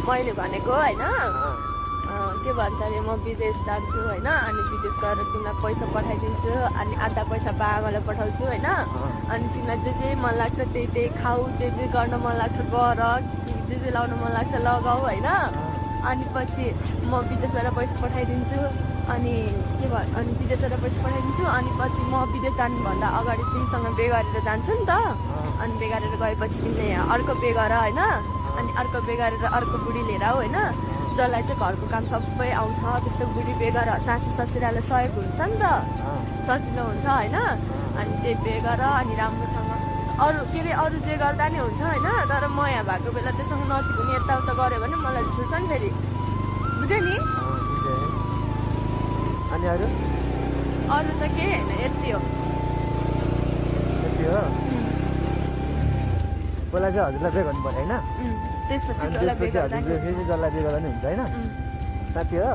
मैले भनेको होइन के भन्छ अरे म विदेश जान्छु होइन अनि विदेश गएर तिमीलाई पैसा पठाइदिन्छु अनि आधा पैसा बाबालाई पठाउँछु होइन अनि तिमीलाई जे मन लाग्छ त्यही खाऊ जे गर्न मन लाग्छ गर जे लाउन मन लाग्छ लगाऊ होइन अनि पछि म विदेश गएर पैसा पठाइदिन्छु अनि के भन्छ अनि विदेश गएर पैसा पठाइदिन्छु अनि पछि म विदेश जानुभन्दा अगाडि तिमीसँग बे गरेर जान्छु नि त अनि बे गरेर गएपछि तिमीले यहाँ अर्को बे गर होइन अनि अर्को बे गरेर अर्को बुढी लिएर आऊ होइन जसलाई चाहिँ घरको काम सबै आउँछ त्यस्तो बुढी बे गरेर सासू ससुरालाई सहयोग हुन्छ नि त सजिलो हुन्छ होइन अनि त्यही बे गर अनि राम्रोसँग अरू के अरे अरू जे गर्दा नि हुन्छ होइन तर म यहाँ भएको बेला त्योसँग नजिक हुने यताउता गऱ्यो भने मलाई झुल्छ नि फेरि बुझ्यो नि अनि अरू त केही होइन यति हो पहिला चाहिँ हजुरलाई बे गर्नु पर्यो होइन त्यसपछि जसलाई बे गर्दा नि हुन्छ होइन साथी हो